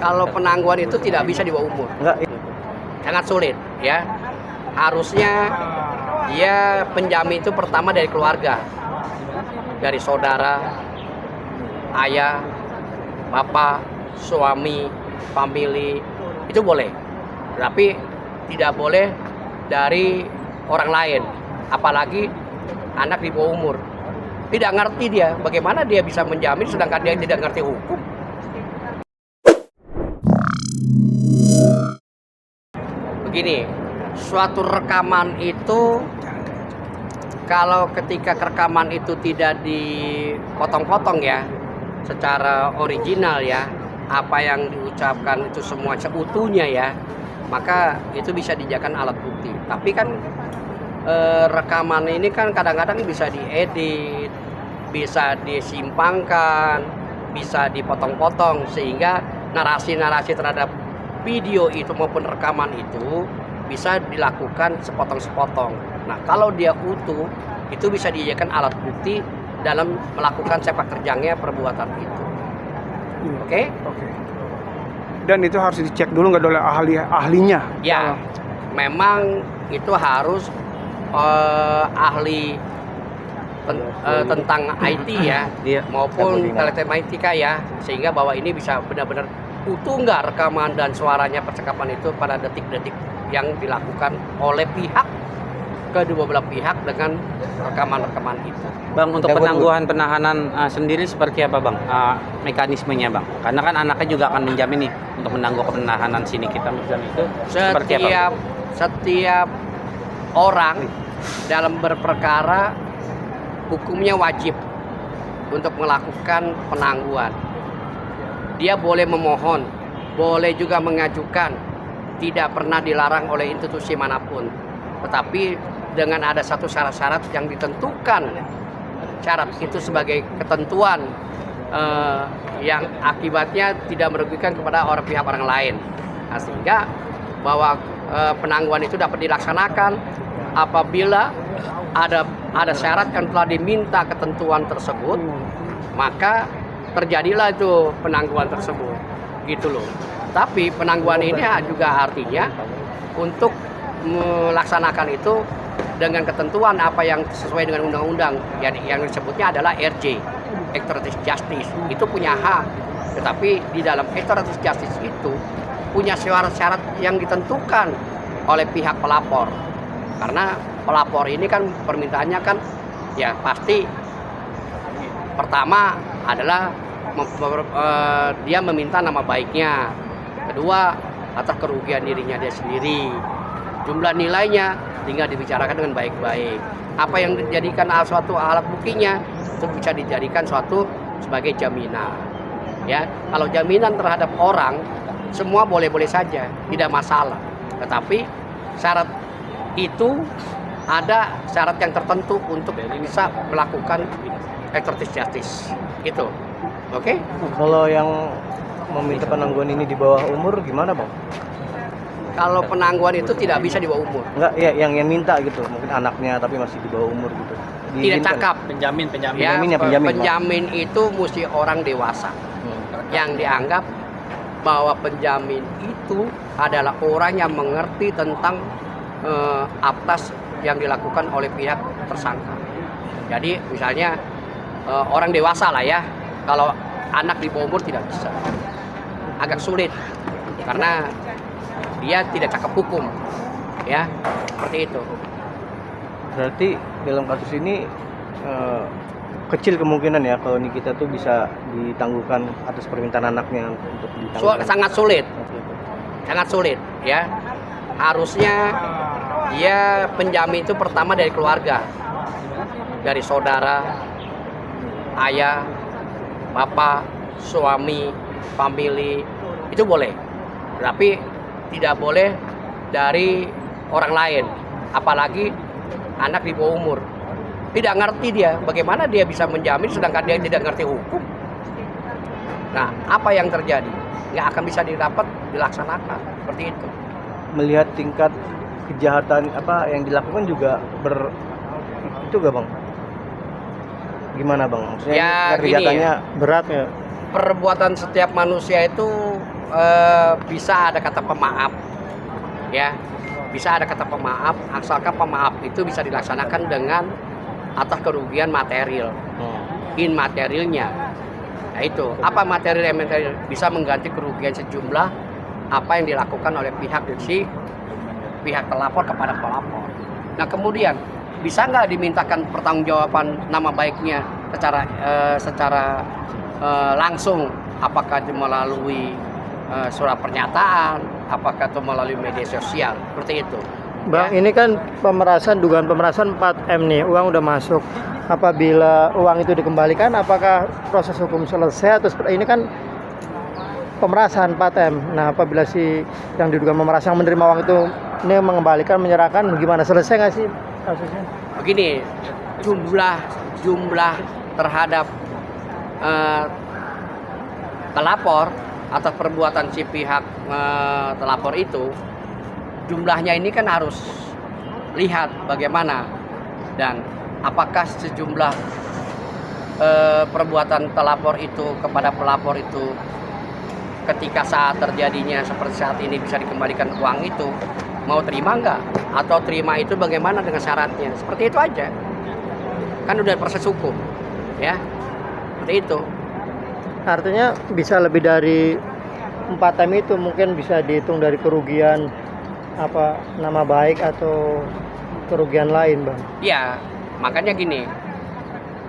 Kalau penangguhan itu tidak bisa di bawah umur. Enggak. Sangat sulit ya. Harusnya dia penjamin itu pertama dari keluarga. Dari saudara, ayah, bapak, suami, family, itu boleh. Tapi tidak boleh dari orang lain. Apalagi anak di bawah umur. Tidak ngerti dia, bagaimana dia bisa menjamin sedangkan dia tidak ngerti hukum. Begini, suatu rekaman itu kalau ketika rekaman itu tidak dipotong-potong ya, secara original ya, apa yang diucapkan itu semua seutuhnya ya, maka itu bisa dijadikan alat bukti. Tapi kan rekaman ini kan kadang-kadang bisa diedit, bisa disimpangkan, bisa dipotong-potong sehingga narasi-narasi terhadap video itu maupun rekaman itu bisa dilakukan sepotong-sepotong. Nah, kalau dia utuh itu bisa dijadikan alat bukti dalam melakukan sepak terjangnya perbuatan itu. Oke? Oke. Dan itu harus dicek dulu nggak oleh ahlinya? Ya, memang itu harus ahli tentang IT ya, maupun telematika ya, sehingga bahwa ini bisa benar-benar utuh nggak rekaman dan suaranya percakapan itu pada detik-detik yang dilakukan oleh pihak kedua belah pihak dengan rekaman-rekaman itu. Bang, untuk penangguhan penahanan sendiri seperti apa bang mekanismenya bang? Karena kan anaknya juga akan menjamin nih untuk menangguh penahanan sini kita menjamin itu seperti apa? Setiap orang dalam berperkara hukumnya wajib untuk melakukan penangguhan. Dia boleh memohon, boleh juga mengajukan, tidak pernah dilarang oleh institusi manapun. Tetapi dengan ada satu syarat-syarat yang ditentukan, syarat itu sebagai ketentuan yang akibatnya tidak merugikan kepada pihak orang lain. Nah, sehingga bahwa penangguhan itu dapat dilaksanakan apabila ada syarat yang telah diminta ketentuan tersebut, maka terjadilah itu penangguhan tersebut, gitu loh. Tapi penangguhan ini juga artinya untuk melaksanakan itu dengan ketentuan apa yang sesuai dengan undang-undang, yang disebutnya adalah RJ, Extradition Justice. Itu punya hak, tetapi di dalam Extradition Justice itu punya syarat-syarat yang ditentukan oleh pihak pelapor. Karena pelapor ini kan permintaannya kan ya pasti pertama adalah dia meminta nama baiknya, kedua atas kerugian dirinya dia sendiri, jumlah nilainya tinggal dibicarakan dengan baik-baik. Apa yang dijadikan suatu alat buktinya itu bisa dijadikan suatu sebagai jaminan. Ya, kalau jaminan terhadap orang semua boleh-boleh saja, tidak masalah. Tetapi syarat itu ada syarat yang tertentu untuk bisa melakukan extradition justice. Gitu. Oke? Kalau yang meminta penangguhan ini di bawah umur gimana, Bang? Kalau penangguhan itu tidak bisa di bawah umur. Enggak, ya yang minta gitu, mungkin anaknya tapi masih di bawah umur gitu. Tidak cakap. Penjamin. Ya, penjamin. Penjamin itu mesti orang dewasa. Yang dianggap bahwa penjamin itu adalah orang yang mengerti tentang atas yang dilakukan oleh pihak tersangka. Jadi misalnya orang dewasa lah ya, kalau anak di bawah umur tidak bisa, agak sulit karena dia tidak cakap hukum, ya seperti itu. Berarti dalam kasus ini kecil kemungkinan ya kalau Nikita tuh bisa ditangguhkan atas permintaan anaknya untuk ditangguhkan. Sangat sulit ya. Harusnya dia penjamin itu pertama dari keluarga, dari saudara, ayah, bapak, suami, family, itu boleh. Tapi tidak boleh dari orang lain, apalagi anak di bawah umur. Tidak ngerti dia, bagaimana dia bisa menjamin sedangkan dia tidak ngerti hukum. Nah, apa yang terjadi? Nggak akan bisa dilaksanakan seperti itu. Melihat tingkat kejahatan apa yang dilakukan juga itu gak, Bang? Gimana, Bang? Maksudnya Ya, kejahatannya ya. berat ya? perbuatan setiap manusia itu bisa ada kata pemaaf, ya, bisa ada kata pemaaf, asalkan pemaaf itu bisa dilaksanakan dengan atas kerugian material, immaterialnya. Nah itu, apa material yang material bisa mengganti kerugian sejumlah apa yang dilakukan oleh pihak pelapor kepada pelapor. Nah kemudian bisa nggak dimintakan pertanggungjawaban nama baiknya secara langsung, apakah itu melalui surat pernyataan, apakah itu melalui media sosial, seperti itu. Bang, Ya. ini kan dugaan pemerasan 4M nih, uang udah masuk. Apabila uang itu dikembalikan, apakah proses hukum selesai atau ini kan pemerasan 4M. Nah, apabila si yang diduga memeras yang menerima uang itu ini mengembalikan, menyerahkan, gimana, selesai nggak sih kasusnya? Begini, jumlah terhadap telapor atas perbuatan si pihak telapor itu, jumlahnya ini kan harus lihat bagaimana dan apakah sejumlah perbuatan telapor itu kepada pelapor itu ketika saat terjadinya seperti saat ini bisa dikembalikan uang itu, mau terima nggak, atau terima itu bagaimana dengan syaratnya, seperti itu aja kan, udah proses hukum ya, seperti itu. Artinya bisa lebih dari 4M itu, mungkin bisa dihitung dari kerugian apa nama baik atau kerugian lain, Bang. Ya, makanya gini,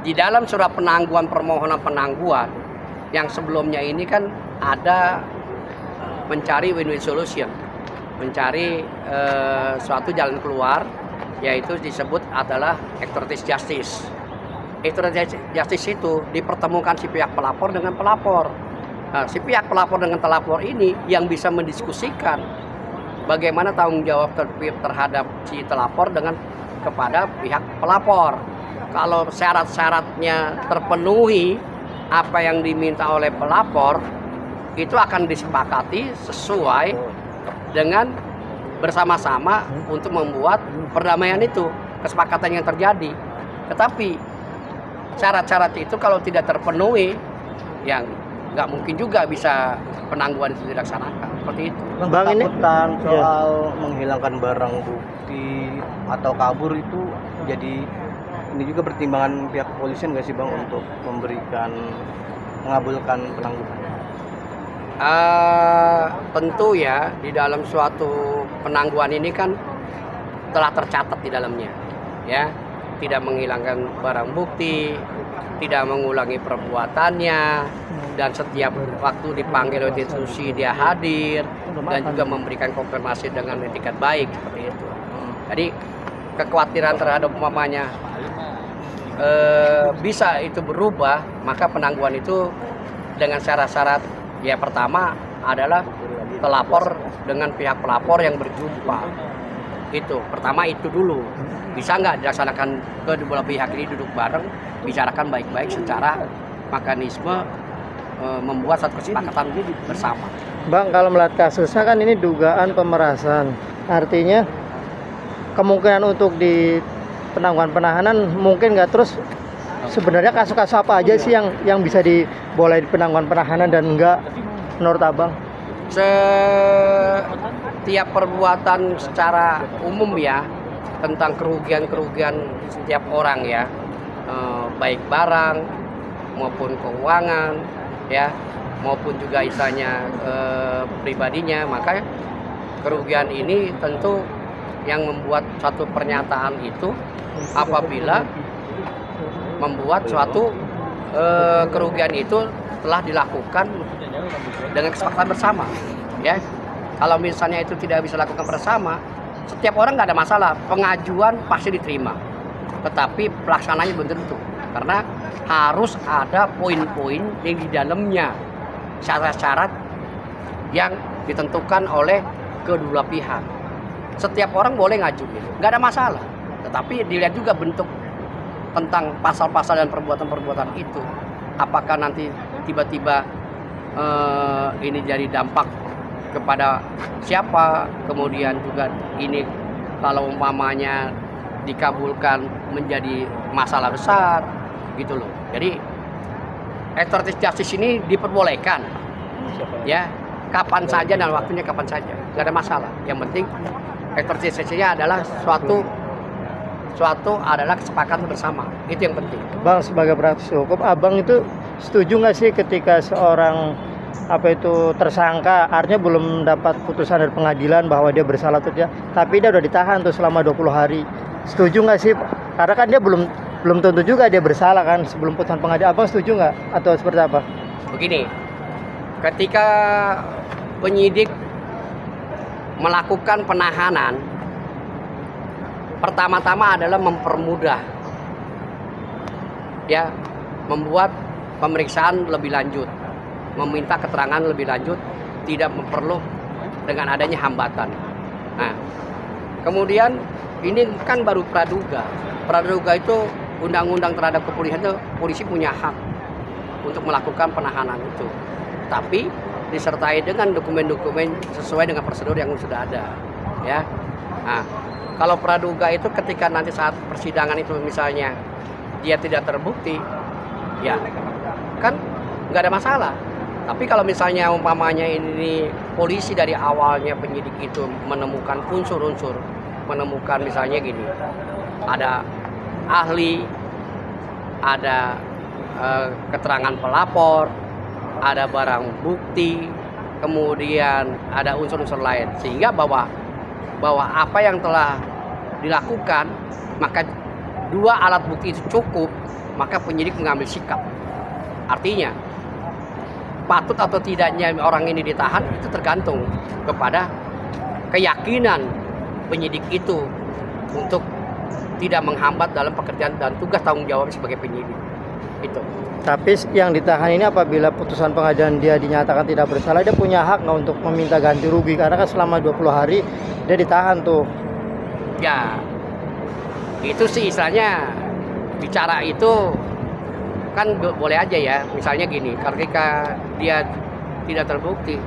di dalam surat penangguhan permohonan penangguhan yang sebelumnya ini kan ada mencari win-win solution, mencari suatu jalan keluar, yaitu disebut adalah extradition justice. Extradition justice itu dipertemukan si pihak pelapor dengan pelapor. Nah, si pihak pelapor dengan pelapor ini yang bisa mendiskusikan bagaimana tanggung jawab terhadap si telapor kepada pihak pelapor. Kalau syarat-syaratnya terpenuhi, apa yang diminta oleh pelapor itu akan disepakati sesuai dengan bersama-sama untuk membuat perdamaian itu, kesepakatan yang terjadi. Tetapi syarat-syarat itu kalau tidak terpenuhi, yang nggak mungkin juga bisa penangguhan itu dilaksanakan, seperti itu. Bang, ini Ketakutan soal menghilangkan barang bukti atau kabur itu jadi ini juga pertimbangan pihak kepolisian nggak sih Bang untuk mengabulkan penangguhan? Tentu ya, di dalam suatu penangguhan ini kan telah tercatat di dalamnya, ya, tidak menghilangkan barang bukti, tidak mengulangi perbuatannya, dan setiap waktu dipanggil oleh institusi dia hadir dan juga memberikan konfirmasi dengan etikat baik, seperti itu. Jadi kekhawatiran terhadap umpamanya bisa itu berubah, maka penangguhan itu dengan syarat-syarat, ya pertama adalah pelapor dengan pihak pelapor yang berjumpa. Itu pertama, itu dulu bisa nggak dilaksanakan kedua pihak ini duduk bareng, bicarakan baik-baik secara mekanisme membuat satu kesepakatan bersama. Bang, kalau melihat kasusnya kan ini dugaan pemerasan, artinya kemungkinan untuk di penangguhan penahanan mungkin nggak. Terus sebenarnya kasus-kasus apa aja sih yang bisa diboleh di penangguhan penahanan dan enggak menurut Abang? Setiap perbuatan secara umum ya, tentang kerugian setiap orang ya, baik barang maupun keuangan ya, maupun juga istilahnya pribadinya, maka kerugian ini tentu yang membuat suatu pernyataan itu apabila membuat suatu kerugian itu telah dilakukan dengan kesepakatan bersama ya. Kalau misalnya itu tidak bisa dilakukan bersama, setiap orang nggak ada masalah, pengajuan pasti diterima, tetapi pelaksananya belum tentu, karena harus ada poin-poin yang di dalamnya, syarat-syarat yang ditentukan oleh kedua pihak. Setiap orang boleh ngajuin, nggak ada masalah, tetapi dilihat juga bentuk tentang pasal-pasal dan perbuatan-perbuatan itu, apakah nanti tiba-tiba ini jadi dampak kepada siapa, kemudian juga ini kalau umpamanya dikabulkan menjadi masalah besar gitu loh. Jadi Restoratif justice ini diperbolehkan, ya, kapan saja dan waktunya kapan saja, nggak ada masalah. Yang penting restoratif justice-nya adalah suatu adalah kesepakatan bersama, itu yang penting. Bang, sebagai praktisi hukum, abang itu setuju nggak sih ketika seorang tersangka artinya belum dapat putusan dari pengadilan bahwa dia bersalah atau tidak, tapi dia udah ditahan tuh selama 20 hari. Setuju nggak sih? Karena kan dia belum tentu juga dia bersalah kan sebelum putusan pengadilan. Abang setuju nggak atau seperti apa? Begini, ketika penyidik melakukan penahanan, pertama-tama adalah mempermudah, ya, membuat pemeriksaan lebih lanjut, meminta keterangan lebih lanjut, tidak perlu dengan adanya hambatan. Nah, kemudian ini kan baru praduga. Praduga itu undang-undang terhadap kepolisian itu, polisi punya hak untuk melakukan penahanan itu, tapi disertai dengan dokumen-dokumen sesuai dengan prosedur yang sudah ada, ya. Nah, kalau praduga itu ketika nanti saat persidangan itu misalnya dia tidak terbukti, ya kan nggak ada masalah. Tapi kalau misalnya umpamanya ini polisi dari awalnya penyidik itu menemukan unsur-unsur, menemukan misalnya gini, ada ahli, ada keterangan pelapor, ada barang bukti, kemudian ada unsur-unsur lain, sehingga bahwa apa yang telah dilakukan, maka dua alat bukti itu cukup, maka penyidik mengambil sikap. Artinya patut atau tidaknya orang ini ditahan itu tergantung kepada keyakinan penyidik itu untuk tidak menghambat dalam pekerjaan dan tugas tanggung jawab sebagai penyidik itu. Tapi yang ditahan ini apabila putusan pengadilan dia dinyatakan tidak bersalah, dia punya hak nggak untuk meminta ganti rugi, karena kan selama 20 hari dia ditahan tuh. Ya, itu sih istilahnya bicara itu kan boleh aja ya, misalnya gini, ketika dia tidak terbukti,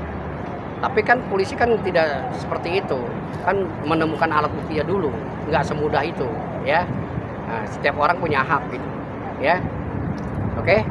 tapi kan polisi kan tidak seperti itu, kan menemukan alat buktinya dulu, nggak semudah itu, ya. Nah, setiap orang punya hak gitu, ya. Oke?